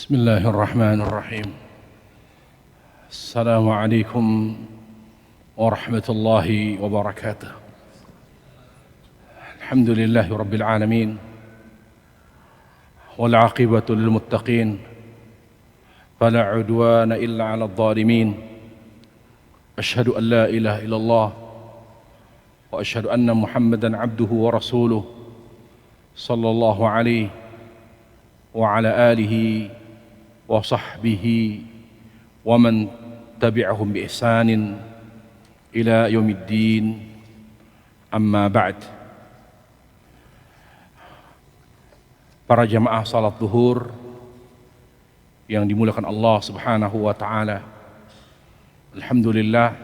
بسم الله الرحمن الرحيم. السلام عليكم ورحمة الله وبركاته. الحمد لله رب العالمين والعاقبة للمتقين فلا عدوان إلا على الظالمين. أشهد أن لا إله إلا الله وأشهد أن محمدا عبده ورسوله صلى الله عليه وعلى آله وصحبه ومن تبعهم بإحسان إلى يوم الدين. أما بعد. Para jamaah salat zuhur yang dimuliakan Allah Subhanahu wa taala. Alhamdulillah,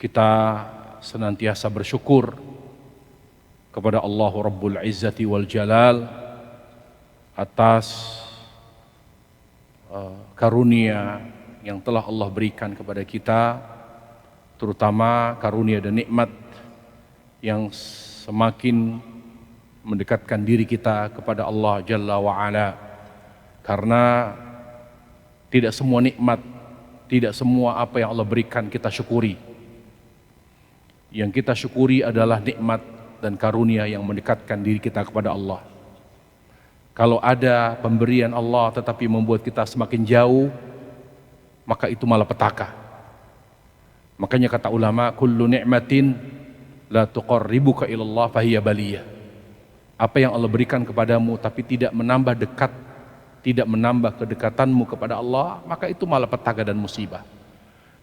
kita senantiasa bersyukur kepada Allah Rabbul Izzati wal Jalal atas karunia yang telah Allah berikan kepada kita, terutama karunia dan nikmat yang semakin mendekatkan diri kita kepada Allah Jalla wa'ala. Karena tidak semua nikmat, tidak semua apa yang Allah berikan kita syukuri. Yang kita syukuri adalah nikmat dan karunia yang mendekatkan diri kita kepada Allah. Kalau ada pemberian Allah tetapi membuat kita semakin jauh, maka itu malapetaka. Makanya kata ulama, kullu ni'matin la tuqarribuka ilallah fahiya baliyah. Apa yang Allah berikan kepadamu tapi tidak menambah dekat, tidak menambah kedekatanmu kepada Allah, maka itu malapetaka dan musibah.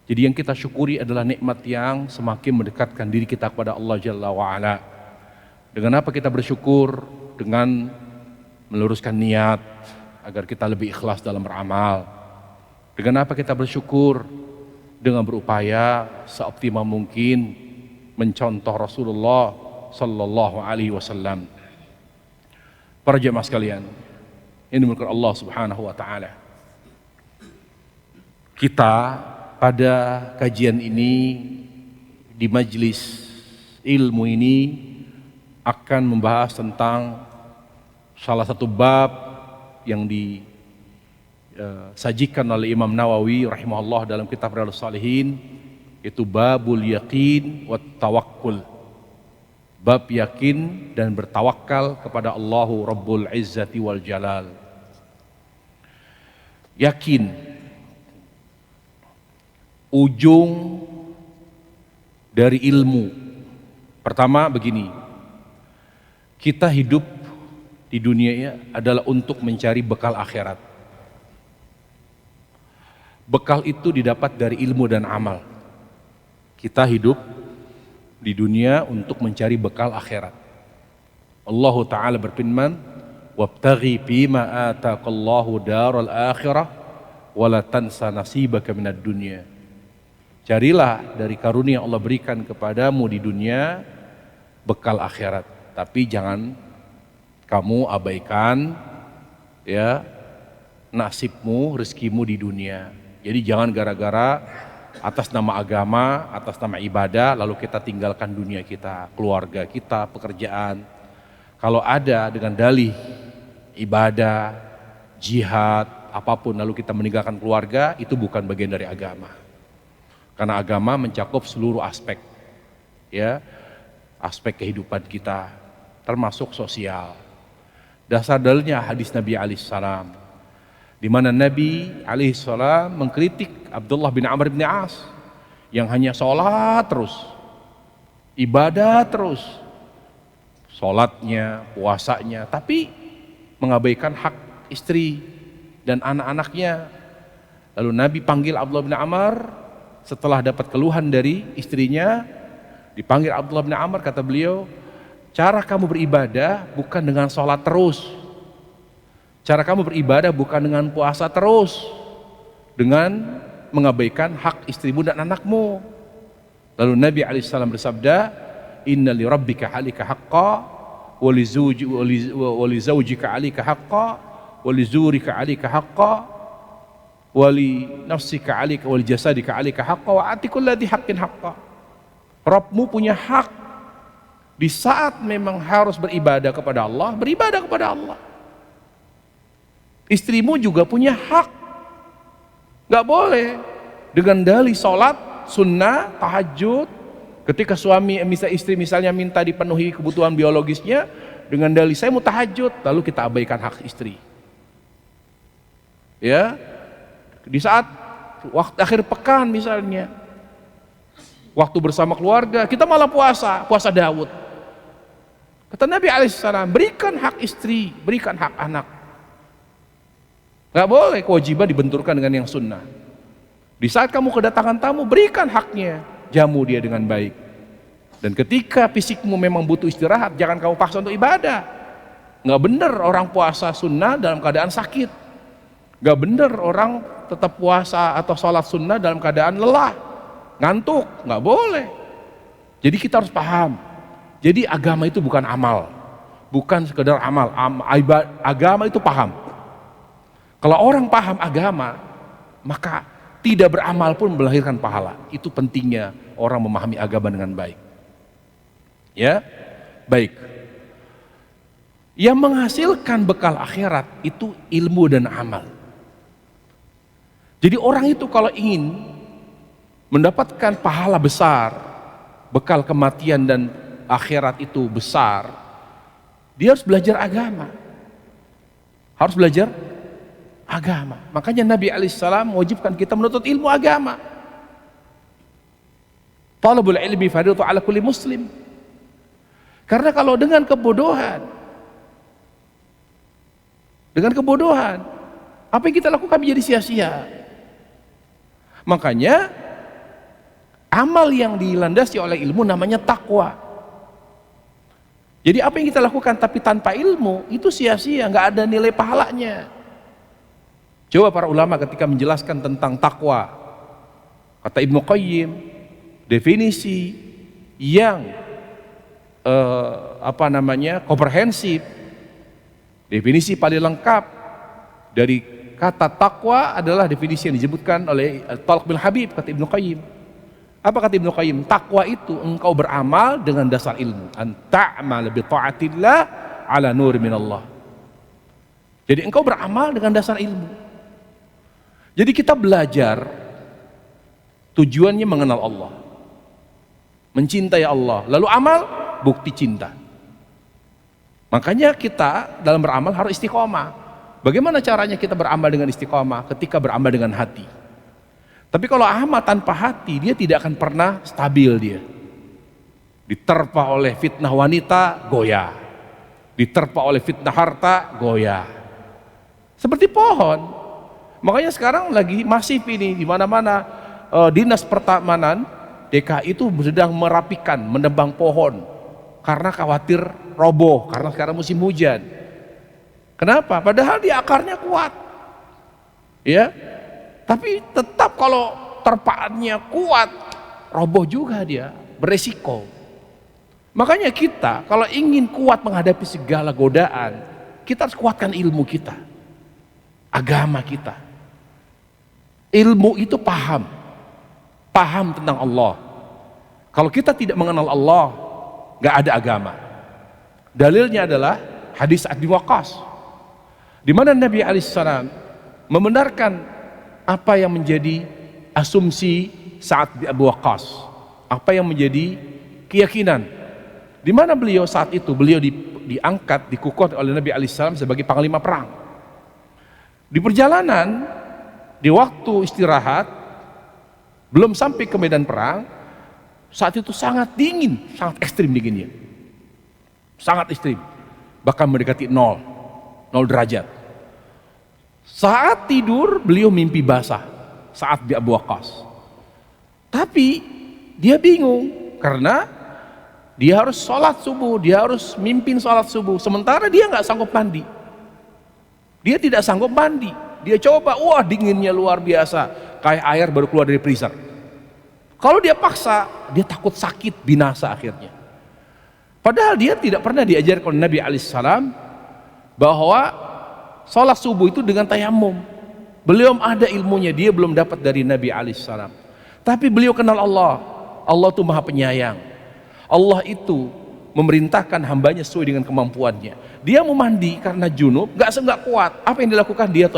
Jadi yang kita syukuri adalah nikmat yang semakin mendekatkan diri kita kepada Allah Jalla wa'ala. Dengan apa kita bersyukur? Dengan meluruskan niat agar kita lebih ikhlas dalam beramal. Dengan apa kita bersyukur? Dengan berupaya seoptimal mungkin mencontoh Rasulullah sallallahu alaihi wasallam. Para jemaah sekalian, ini dimuliakan Allah Subhanahu wa taala. Kita pada kajian ini di majelis ilmu ini akan membahas tentang salah satu bab yang disajikan oleh Imam Nawawi rahimahullah dalam kitab Riyadhus Shalihin, itu babul yaqin wat tawakkul. Bab yakin dan bertawakal kepada Allahu Rabbul Izzati wal Jalal. Yakin, ujung dari ilmu. Pertama begini, kita hidup di dunia ini adalah untuk mencari bekal akhirat. Bekal itu didapat dari ilmu dan amal. Kita hidup di dunia untuk mencari bekal akhirat. Allah Ta'ala berfirman, wabtaghi fima ataqallahu daral akhirah wala tansa nasibaka minad dunya. Carilah dari karunia Allah berikan kepadamu di dunia bekal akhirat, tapi jangan kamu abaikan ya nasibmu, rezekimu di dunia. Jadi jangan gara-gara atas nama agama, atas nama ibadah, lalu kita tinggalkan dunia kita, keluarga kita, pekerjaan. Kalau ada dengan dalih ibadah, jihad, apapun, lalu kita meninggalkan keluarga, itu bukan bagian dari agama. Karena agama mencakup seluruh aspek, ya, aspek kehidupan kita, termasuk sosial. Dasar dalilnya hadis Nabi alaihissalam, di mana Nabi alaihissalam mengkritik Abdullah bin Amr bin As yang hanya sholat terus, ibadah terus, sholatnya, puasanya, tapi mengabaikan hak istri dan anak-anaknya. Lalu Nabi panggil Abdullah bin Amr setelah dapat keluhan dari istrinya. Dipanggil Abdullah bin Amr, kata beliau, cara kamu beribadah bukan dengan sholat terus. Cara kamu beribadah bukan dengan puasa terus, dengan mengabaikan hak istrimu dan anakmu. Lalu Nabi alaihissalam bersabda, inna li rabbika alika haqqa wa li zawjika alika haqqa wa li zurika alika haqqa wa li nafsika alika wa li jasadika alika haqqa wa atikul ladhi haqqin haqqa. Rabbmu punya hak. Di saat memang harus beribadah kepada Allah, beribadah kepada Allah. Istrimu juga punya hak. Nggak boleh dengan dalih sholat, sunnah, tahajud, ketika suami istri misalnya minta dipenuhi kebutuhan biologisnya, dengan dalih saya mau tahajud, lalu kita abaikan hak istri. Ya, di saat waktu akhir pekan misalnya, waktu bersama keluarga, kita malah puasa Daud. Kata Nabi alaihissalam, berikan hak istri, berikan hak anak. Gak boleh kewajiban dibenturkan dengan yang sunnah. Di saat kamu kedatangan tamu, berikan haknya, jamu dia dengan baik. Dan ketika fisikmu memang butuh istirahat, jangan kamu paksa untuk ibadah. Gak bener orang puasa sunnah dalam keadaan sakit. Gak bener orang tetap puasa atau sholat sunnah dalam keadaan lelah, ngantuk. Gak boleh. Jadi kita harus paham. Jadi agama itu bukan amal, bukan sekedar amal. Agama itu paham. Kalau orang paham agama, maka tidak beramal pun melahirkan pahala. Itu pentingnya orang memahami agama dengan baik. Ya, baik. Yang menghasilkan bekal akhirat itu ilmu dan amal. Jadi orang itu kalau ingin mendapatkan pahala besar, bekal kematian dan akhirat itu besar, dia harus belajar agama. Harus belajar agama. Makanya Nabi alaihissalam mewajibkan kita menuntut ilmu agama. Talabul ilmi fardhu ala kulli muslim. Karena kalau dengan kebodohan, apa yang kita lakukan menjadi sia-sia. Makanya amal yang dilandasi oleh ilmu namanya takwa. Jadi apa yang kita lakukan tapi tanpa ilmu itu sia-sia, nggak ada nilai pahalanya. Coba para ulama ketika menjelaskan tentang takwa, kata Ibnu Qayyim, definisi yang komprehensif, definisi paling lengkap dari kata takwa adalah definisi yang disebutkan oleh Talq bin Habib, kata Ibnu Qayyim. Apa kata Ibnu Qayyim? Takwa itu engkau beramal dengan dasar ilmu. Anta'mal bi ta'atillah ala nur minallah. Jadi engkau beramal dengan dasar ilmu. Jadi kita belajar tujuannya mengenal Allah, mencintai Allah, lalu amal bukti cinta. Makanya kita dalam beramal harus istiqomah. Bagaimana caranya kita beramal dengan istiqomah? Ketika beramal dengan hati. Tapi kalau amal tanpa hati, dia tidak akan pernah stabil dia. Diterpa oleh fitnah wanita, goyah. Diterpa oleh fitnah harta, goyah. Seperti pohon. Makanya sekarang lagi masif ini di mana-mana dinas pertamanan DKI itu sedang merapikan, menebang pohon karena khawatir roboh karena sekarang musim hujan. Kenapa? Padahal dia akarnya kuat. Ya. Tapi tetap kalau terpaannya kuat, roboh juga dia, beresiko. Makanya kita kalau ingin kuat menghadapi segala godaan, kita harus kuatkan ilmu kita. Agama kita. Ilmu itu paham tentang Allah. Kalau kita tidak mengenal Allah, gak ada agama. Dalilnya adalah hadis Sa'd bin Waqqas, di mana Nabi alaihissalam membenarkan apa yang menjadi asumsi Sa'd bin Abi Waqqas, apa yang menjadi keyakinan. Di mana beliau saat itu diangkat, dikukuhkan oleh Nabi alaihissalam sebagai panglima perang. Di perjalanan, di waktu istirahat, belum sampai ke medan perang, saat itu sangat dingin, sangat ekstrim dinginnya, sangat ekstrim, bahkan mendekati 0 derajat. Saat tidur beliau mimpi basah, Sa'd bin Abi Waqqas. Tapi dia bingung karena dia harus sholat subuh, dia harus mimpin sholat subuh, sementara dia nggak sanggup mandi. Dia tidak sanggup mandi. Dia coba, wah dinginnya luar biasa, kayak air baru keluar dari freezer. Kalau dia paksa, dia takut sakit, binasa akhirnya. Padahal dia tidak pernah diajarkan oleh Nabi alaihissalam bahwa sholat subuh itu dengan tayamum. Beliau ada ilmunya, dia belum dapat dari Nabi alaihissalam. Tapi beliau kenal Allah. Allah itu maha penyayang. Allah itu memerintahkan hambanya sesuai dengan kemampuannya. Dia mau mandi karena junub, nggak kuat. Apa yang dilakukan? Dia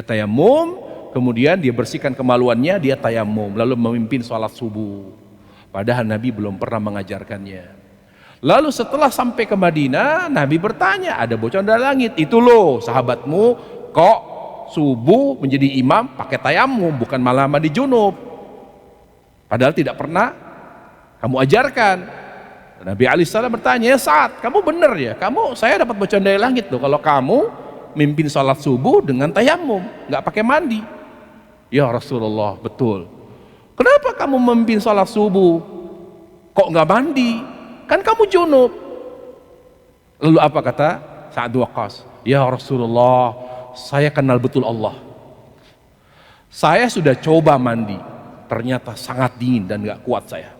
tayamum, kemudian dia bersihkan kemaluannya, dia tayamum, lalu memimpin sholat subuh. Padahal Nabi belum pernah mengajarkannya. Lalu setelah sampai ke Madinah, Nabi bertanya, ada bocoran dari langit, itu loh sahabatmu kok subuh menjadi imam pakai tayamum, bukan malah mandi junub. Padahal tidak pernah kamu ajarkan. Nabi alaihissalam bertanya, ya Sa'ad, kamu benar ya? Saya dapat bocoran dari langit loh, kalau kamu mimpin sholat subuh dengan tayamum, nggak pakai mandi. Ya Rasulullah, betul. Kenapa kamu memimpin sholat subuh kok nggak mandi? Kan kamu junub. Lalu apa kata Sa'ad Waqqas? Ya Rasulullah, saya kenal betul Allah. Saya sudah coba mandi, ternyata sangat dingin dan nggak kuat saya.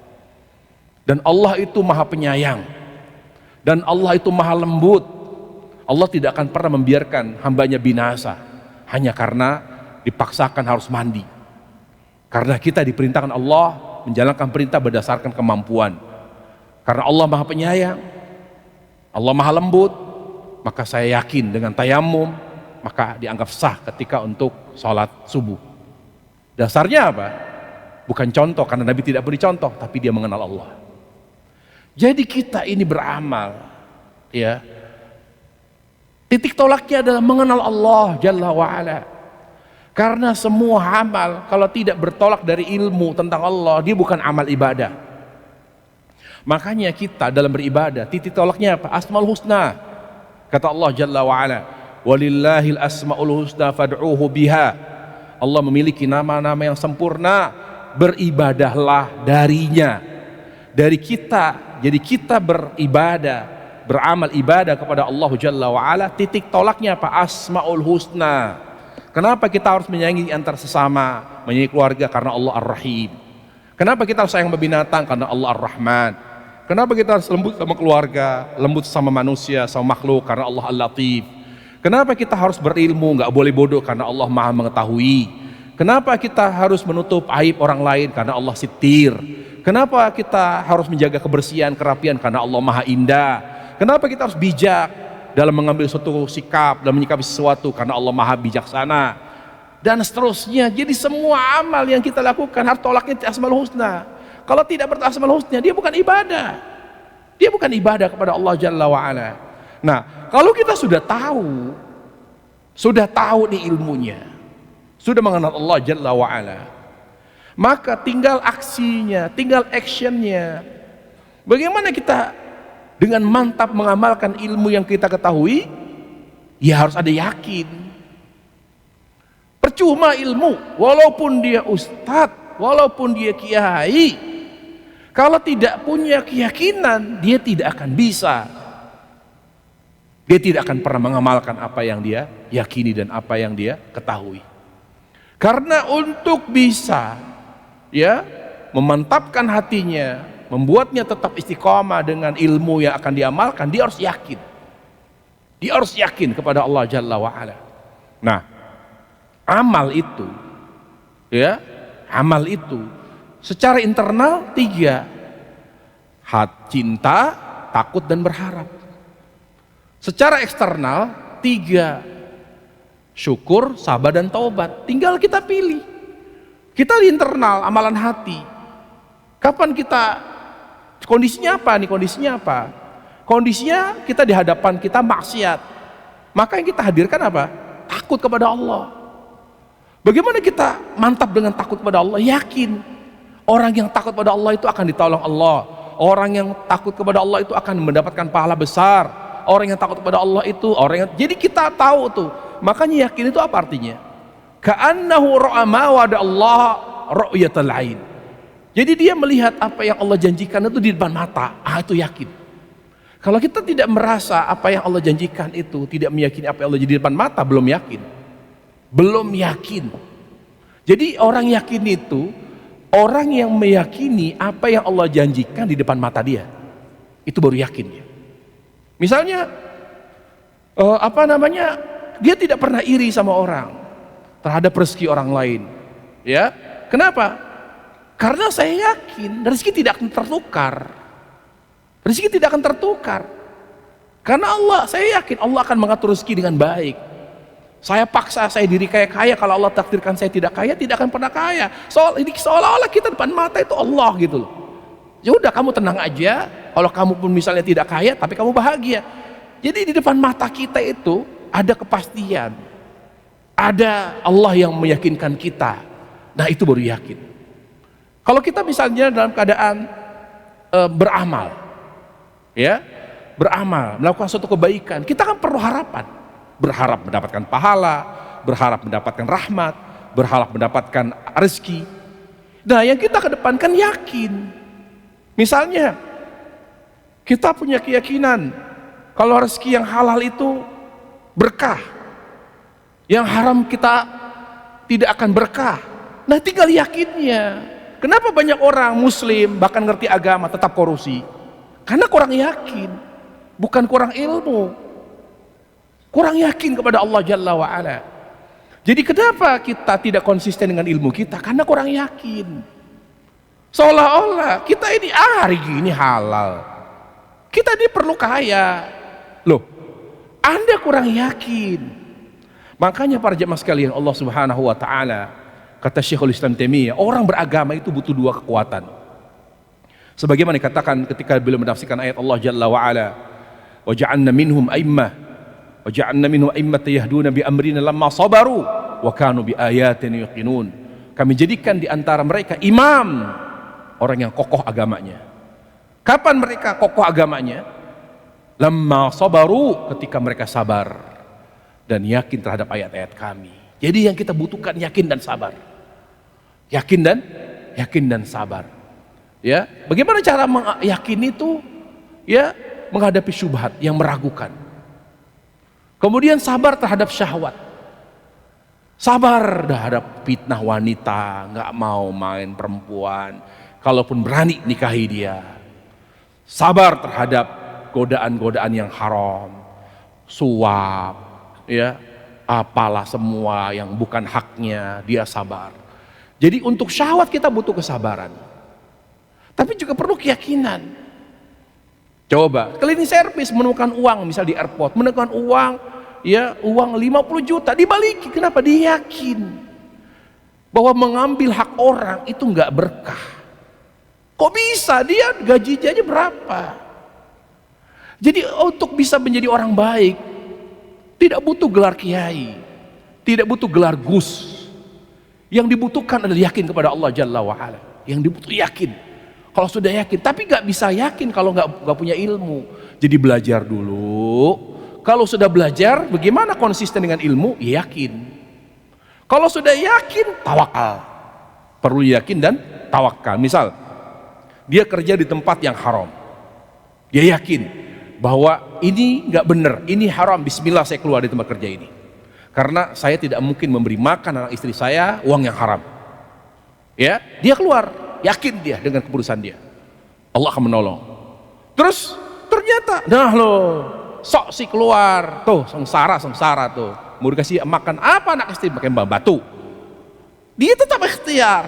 Dan Allah itu maha penyayang, dan Allah itu maha lembut. Allah tidak akan pernah membiarkan hambanya binasa hanya karena dipaksakan harus mandi. Karena kita diperintahkan Allah menjalankan perintah berdasarkan kemampuan. Karena Allah maha penyayang, Allah maha lembut, maka saya yakin dengan tayamum maka dianggap sah ketika untuk sholat subuh. Dasarnya apa? Bukan contoh, karena Nabi tidak beri contoh, tapi dia mengenal Allah. Jadi kita ini beramal, ya. Titik tolaknya adalah mengenal Allah Jalla wa'ala. Karena semua amal kalau tidak bertolak dari ilmu tentang Allah, dia bukan amal ibadah. Makanya kita dalam beribadah, titik tolaknya apa? Asmaul husna. Kata Allah Jalla wa'ala, walillahil asmaul husna fad'uhu biha. Allah memiliki nama-nama yang sempurna, beribadahlah darinya. Dari kita, jadi kita beribadah, beramal ibadah kepada Allah Jalla wa'ala, titik tolaknya apa? Asmaul husna. Kenapa kita harus menyayangi antar sesama, menyayangi keluarga? Karena Allah Ar-Rahim. Kenapa kita harus sayang binatang? Karena Allah Ar-Rahman. Kenapa kita harus lembut sama keluarga, lembut sama manusia, sama makhluk? Karena Allah Al-Latif. Kenapa kita harus berilmu, nggak boleh bodoh? Karena Allah Maha mengetahui. Kenapa kita harus menutup aib orang lain? Karena Allah Sitir. Kenapa kita harus menjaga kebersihan, kerapian? Karena Allah Maha Indah. Kenapa kita harus bijak dalam mengambil suatu sikap, dalam menyikapi sesuatu? Karena Allah Maha Bijaksana. Dan seterusnya. Jadi semua amal yang kita lakukan harus tolaknya Asmaul Husna. Kalau tidak berasmaul husna, dia bukan ibadah. Dia bukan ibadah kepada Allah Jalla wa'ala. Nah, kalau kita sudah tahu nih ilmunya, sudah mengenal Allah Jalla wa'ala, maka tinggal aksinya, tinggal actionnya. Bagaimana kita dengan mantap mengamalkan ilmu yang kita ketahui? Ya harus ada yakin. Percuma ilmu, walaupun dia ustadz, walaupun dia kiai, kalau tidak punya keyakinan, dia tidak akan bisa. Dia tidak akan pernah mengamalkan apa yang dia yakini dan apa yang dia ketahui. Karena untuk bisa, ya, memantapkan hatinya, membuatnya tetap istiqamah dengan ilmu yang akan diamalkan, dia harus yakin. Dia harus yakin kepada Allah Jalla wa'ala. Nah, amal itu, ya, amal itu secara internal 3: cinta, takut, dan berharap. Secara eksternal 3: syukur, sabar, dan taubat. Tinggal kita pilih. Kita di internal, amalan hati. Kapan kita, kondisinya apa nih? Kondisinya apa? Kondisinya kita di hadapan kita maksiat. Maka yang kita hadirkan apa? Takut kepada Allah. Bagaimana kita mantap dengan takut kepada Allah? Yakin. Orang yang takut kepada Allah itu akan ditolong Allah. Orang yang takut kepada Allah itu akan mendapatkan pahala besar. Orang yang takut kepada Allah itu jadi kita tahu tuh. Makanya yakin itu apa artinya? Ka'annahu ra'a ma wa'ada Allah ru'yatal 'ain. Jadi dia melihat apa yang Allah janjikan itu di depan mata. Itu yakin. Kalau kita tidak merasa apa yang Allah janjikan itu, tidak meyakini apa yang Allah janjikan di depan mata, belum yakin. Belum yakin. Jadi orang yakin itu orang yang meyakini apa yang Allah janjikan di depan mata dia, itu baru yakin ya. Misalnya, dia tidak pernah iri sama orang terhadap rezeki orang lain. Ya, kenapa? Karena saya yakin rezeki tidak akan tertukar. Rezeki tidak akan tertukar. Karena Allah, saya yakin Allah akan mengatur rezeki dengan baik. Saya paksa saya diri kaya, kalau Allah takdirkan saya tidak kaya, tidak akan pernah kaya. Ini seolah-olah kita depan mata itu Allah gitu loh. Ya udah, kamu tenang aja. Kalau kamu pun misalnya tidak kaya, tapi kamu bahagia. Jadi di depan mata kita itu ada kepastian. Ada Allah yang meyakinkan kita. Nah, itu baru yakin. Kalau kita misalnya dalam keadaan beramal, ya, beramal, melakukan suatu kebaikan, kita kan perlu harapan. Berharap mendapatkan pahala, berharap mendapatkan rahmat, berharap mendapatkan rezeki. Nah, yang kita kedepankan yakin. Misalnya, kita punya keyakinan kalau rezeki yang halal itu berkah, yang haram kita tidak akan berkah. Nah, tinggal yakinnya. Kenapa banyak orang muslim bahkan ngerti agama tetap korupsi? Karena kurang yakin, bukan kurang ilmu, kurang yakin kepada Allah Jalla wa'ala. Jadi kenapa kita tidak konsisten dengan ilmu kita? Karena kurang yakin. Seolah-olah kita ini hari gini halal, kita ini perlu kaya. Loh, Anda kurang yakin. Makanya para jemaah sekalian, Allah Subhanahu wa taala, kata Syekhul Islam Taimiyah, orang beragama itu butuh dua kekuatan. Sebagaimana dikatakan ketika beliau menafsirkan ayat Allah Jalla wa ala, wa ja'alna minhum a'immah wa ja'alna minhum a'immatan yahduna bi amrina lamma sabaru wa kanu bi ayatina yuqinun. Kami jadikan di antara mereka imam, orang yang kokoh agamanya. Kapan mereka kokoh agamanya? Lamma sabaru, ketika mereka sabar dan yakin terhadap ayat-ayat kami. Jadi yang kita butuhkan yakin dan sabar. Yakin dan sabar. Ya, bagaimana cara yakin itu? Ya, menghadapi syubhat yang meragukan. Kemudian sabar terhadap syahwat. Sabar terhadap fitnah wanita, nggak mau main perempuan. Kalaupun berani nikahi dia. Sabar terhadap godaan-godaan yang haram, suap, ya, apalah semua yang bukan haknya, dia sabar. Jadi untuk syahwat kita butuh kesabaran. Tapi juga perlu keyakinan. Coba, cleaning service menemukan uang, misal di airport, menemukan uang, ya, uang 50 juta, dibalikin. Kenapa? Dia yakin bahwa mengambil hak orang itu nggak berkah. Kok bisa? Dia gajinya aja berapa? Jadi untuk bisa menjadi orang baik, tidak butuh gelar kiai, tidak butuh gelar gus. Yang dibutuhkan adalah yakin kepada Allah Jalla wa'ala. Yang dibutuh yakin. Kalau sudah yakin, tapi nggak bisa yakin kalau nggak punya ilmu. Jadi belajar dulu. Kalau sudah belajar, bagaimana konsisten dengan ilmu? Ya yakin. Kalau sudah yakin, tawakal. Perlu yakin dan tawakal. Misal, dia kerja di tempat yang haram. Dia yakin bahwa ini nggak benar, ini haram. Bismillah, saya keluar di tempat kerja ini. Karena saya tidak mungkin memberi makan anak istri saya uang yang haram. Ya, dia keluar, yakin dia dengan keputusan dia. Allah akan menolong. Terus ternyata, nah loh, sok si keluar, tuh sengsara tuh. Mau dikasih makan apa anak istri? Pakai batu. Dia tetap ikhtiar.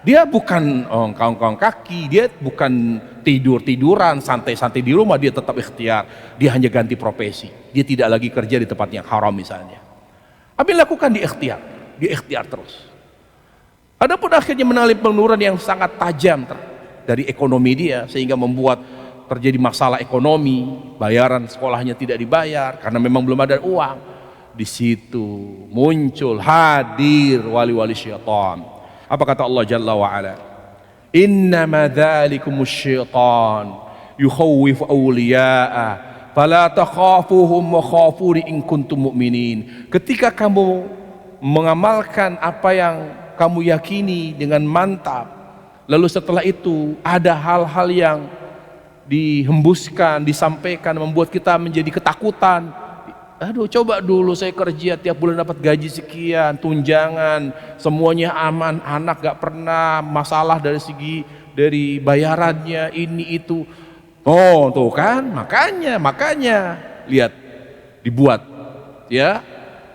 Dia bukan ongkang-ongkang kaki, dia bukan tidur-tiduran, santai-santai di rumah, dia tetap ikhtiar. Dia hanya ganti profesi. Dia tidak lagi kerja di tempat yang haram misalnya. Apa yang lakukan? Dia ikhtiar terus. Adapun akhirnya mengalami penurunan yang sangat tajam dari ekonomi dia, sehingga membuat terjadi masalah ekonomi, bayaran sekolahnya tidak dibayar karena memang belum ada uang. Di situ muncul hadir wali-wali syaitan. Apa kata Allah Jalla wa'ala? Innama dzalikumus syaitan yukhawwifu awliya'ah fala takhafuhum wa khafuni in kuntum mu'minin. Ketika kamu mengamalkan apa yang kamu yakini dengan mantap, lalu setelah itu ada hal-hal yang dihembuskan, disampaikan, membuat kita menjadi ketakutan. Aduh, coba dulu saya kerja tiap bulan dapat gaji sekian, tunjangan, semuanya aman, anak gak pernah masalah dari bayarannya, ini itu. Oh tuh kan, makanya lihat, dibuat, ya.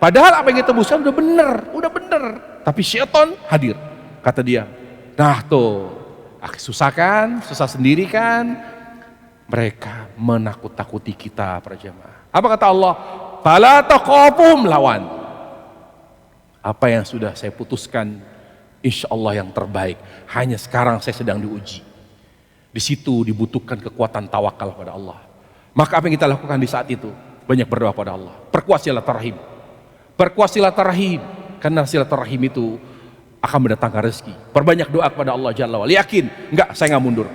Padahal apa yang kita butuhkan udah bener. Tapi syaitan hadir, kata dia. Nah tuh, susah kan, susah sendiri kan. Mereka menakut-takuti kita para jemaah. Apa kata Allah? Fala taqafum, lawan. Apa yang sudah saya putuskan, insya Allah yang terbaik. Hanya sekarang saya sedang diuji. Di situ dibutuhkan kekuatan tawakal pada Allah. Maka apa yang kita lakukan di saat itu? Banyak berdoa pada Allah. Perkuat silaturahim. Perkuat silaturahim. Karena silaturahim itu akan mendatangkan rezeki. Perbanyak doa kepada Allah Jalla wa'ala. Yakin? Enggak, saya enggak mundur.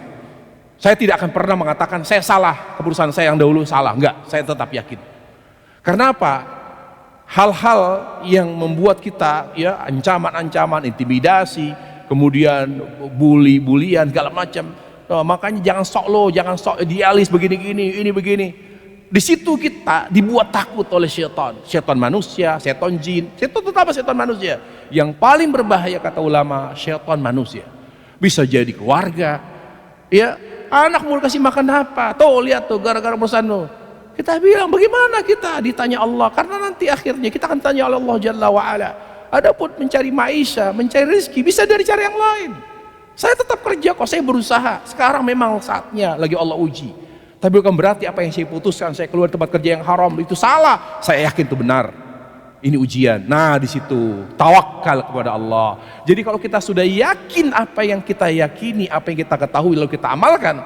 Saya tidak akan pernah mengatakan saya salah, keputusan saya yang dahulu salah. Enggak, saya tetap yakin. Karena apa? Hal-hal yang membuat kita ya ancaman-ancaman, intimidasi, kemudian bulian segala macam. Makanya jangan sok idealis begini-gini, ini begini. Di situ kita dibuat takut oleh syaitan. Syaitan manusia, syaitan jin, syaitan tetap syaitan manusia. Yang paling berbahaya kata ulama, syaitan manusia. Bisa jadi keluarga, ya anak mau kasih makan apa? Tuh lihat tuh gara-gara bosanmu. Kita bilang bagaimana kita ditanya Allah, karena nanti akhirnya kita akan tanya oleh Allah Jalla wa'ala. Adapun mencari maisha, mencari rezeki bisa dari cara yang lain. Saya tetap kerja kok, saya berusaha. Sekarang memang saatnya lagi Allah uji. Tapi bukan berarti apa yang saya putuskan, saya keluar tempat kerja yang haram itu salah. Saya yakin itu benar. Ini ujian. Nah di situ tawakal kepada Allah. Jadi kalau kita sudah yakin apa yang kita yakini, apa yang kita ketahui lalu kita amalkan,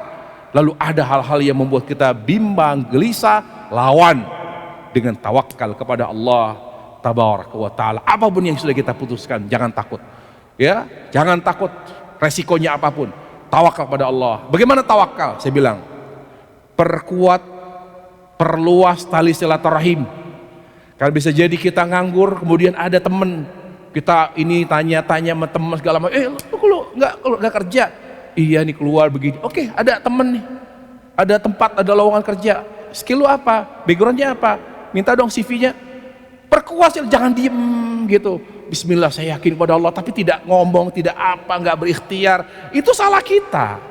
lalu ada hal-hal yang membuat kita bimbang, gelisah, lawan dengan tawakal kepada Allah Tabaraka wa Ta'ala. Apapun yang sudah kita putuskan, jangan takut. Ya, jangan takut resikonya apapun. Tawakal kepada Allah. Bagaimana tawakal? Saya bilang, perkuat, perluas tali silaturahim. Kalau bisa jadi kita nganggur, kemudian ada teman kita ini tanya-tanya sama teman segala macam, lu nggak kerja? Iya nih keluar begini. Oke, ada temen nih, ada tempat, ada lowongan kerja. Skill lu apa? Backgroundnya apa? Minta dong CV-nya. Perkuat, jangan diem gitu. Bismillah, saya yakin pada Allah, tapi tidak ngomong, tidak apa, nggak berikhtiar. Itu salah kita.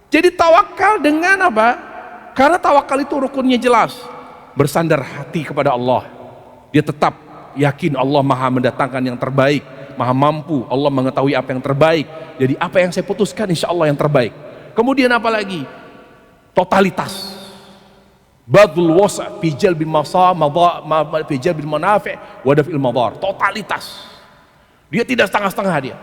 Jadi tawakal dengan apa? Karena tawakal itu rukunnya jelas. Bersandar hati kepada Allah. Dia tetap yakin Allah maha mendatangkan yang terbaik, maha mampu, Allah mengetahui apa yang terbaik. Jadi apa yang saya putuskan insya Allah yang terbaik. Kemudian apa lagi? Totalitas. Badul wasa' fi jalbil fi jalbil manafi' wa daf'il madar. Totalitas. Dia tidak setengah-setengah dia.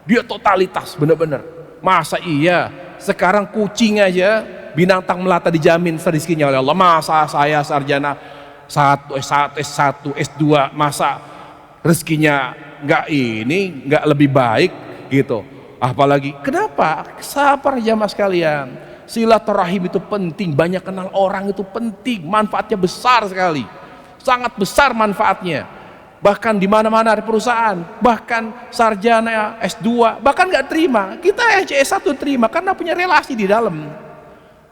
Dia totalitas benar-benar. Masa iya sekarang kucing aja binatang melata dijamin rezekinya oleh Allah. Masa saya sarjana S1, S2, masa rezekinya nggak lebih baik gitu. Apalagi kenapa? Sabar jamaah sekalian, silaturahim itu penting, banyak kenal orang itu penting, manfaatnya besar sekali, sangat besar manfaatnya. Bahkan di mana-mana ada perusahaan, bahkan sarjana S2 bahkan nggak terima, kita S1 terima karena punya relasi di dalam.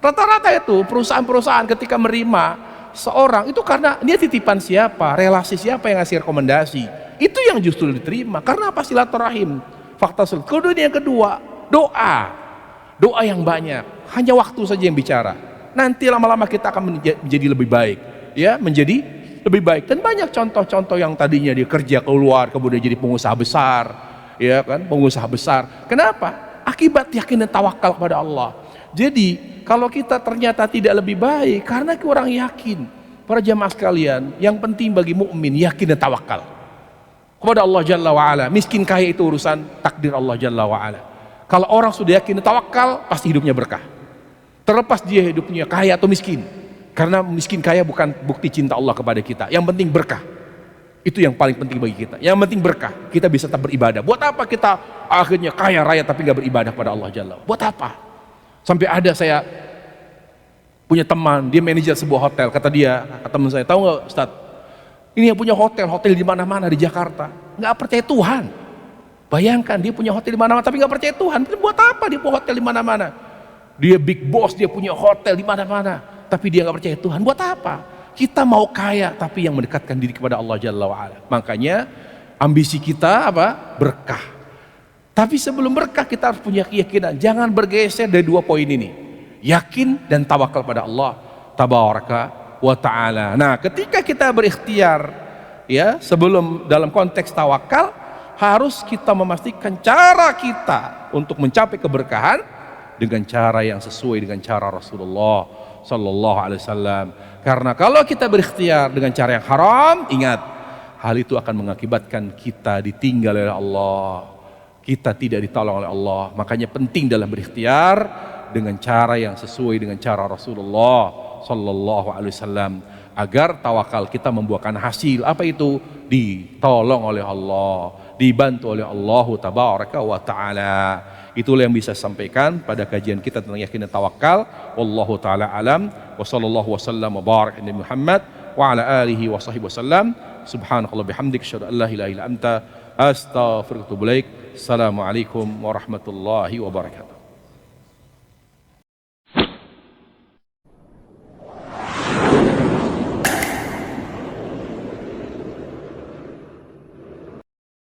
Rata-rata itu perusahaan-perusahaan ketika menerima seorang itu karena dia titipan siapa, relasi siapa yang ngasih rekomendasi, itu yang justru diterima. Karena apa? Silaturahim. Fakta sulit. Kemudian yang kedua, doa yang banyak. Hanya waktu saja yang bicara. Nanti lama-lama kita akan menjadi lebih baik, ya, menjadi lebih baik. Dan banyak contoh-contoh yang tadinya dia kerja keluar kemudian jadi pengusaha besar, ya kan, pengusaha besar. Kenapa? Akibat yakin dan tawakal kepada Allah. Jadi kalau kita ternyata tidak lebih baik karena kurang yakin, para jamaah sekalian, yang penting bagi mukmin yakin dan tawakal kepada Allah Jalla wa'ala. Miskin kaya itu urusan takdir Allah Jalla wa'ala. Kalau orang sudah yakin dan tawakal, pasti hidupnya berkah. Terlepas dia hidupnya kaya atau miskin, karena miskin kaya bukan bukti cinta Allah kepada kita. Yang penting berkah. Itu yang paling penting bagi kita. Yang penting berkah, kita bisa tetap beribadah. Buat apa kita akhirnya kaya raya tapi nggak beribadah kepada Allah Jalla? Buat apa? Sampai ada saya punya teman, dia manajer sebuah hotel. Kata teman saya, tahu nggak Ustaz? Ini yang punya hotel di mana-mana di Jakarta, nggak percaya Tuhan. Bayangkan dia punya hotel di mana-mana tapi nggak percaya Tuhan. Buat apa dia punya hotel di mana-mana? Dia big boss, dia punya hotel di mana-mana, tapi dia nggak percaya Tuhan. Buat apa? Kita mau kaya tapi yang mendekatkan diri kepada Allah Jalla wa'ala. Makanya ambisi kita apa? Berkah. Tapi sebelum berkah kita harus punya keyakinan. Jangan bergeser dari dua poin ini, yakin dan tawakal pada Allah Tabaraka wa Ta'ala. Nah ketika kita berikhtiar, ya, sebelum dalam konteks tawakal harus kita memastikan cara kita untuk mencapai keberkahan dengan cara yang sesuai dengan cara Rasulullah sallallahu alaihi wasallam. Karena kalau kita berikhtiar dengan cara yang haram, ingat, hal itu akan mengakibatkan kita ditinggal oleh Allah, kita tidak ditolong oleh Allah. Makanya penting dalam berikhtiar dengan cara yang sesuai dengan cara Rasulullah sallallahu alaihi wasallam, agar tawakal kita membuahkan hasil. Apa itu? Ditolong oleh Allah, dibantu oleh Allah tabaraka wa taala. Itulah yang bisa sampaikan pada kajian kita tentang yakin dan tawakal. Wallahu taala alam, wa sallallahu wasallam wa barak ala Muhammad wa ala alihi wa sahbihi wasallam. Subhanakallah bihamdik, asyhadu an la ilaha illa anta, astaghfiruka wa atubu ilaik. Assalamualaikum warahmatullahi wabarakatuh.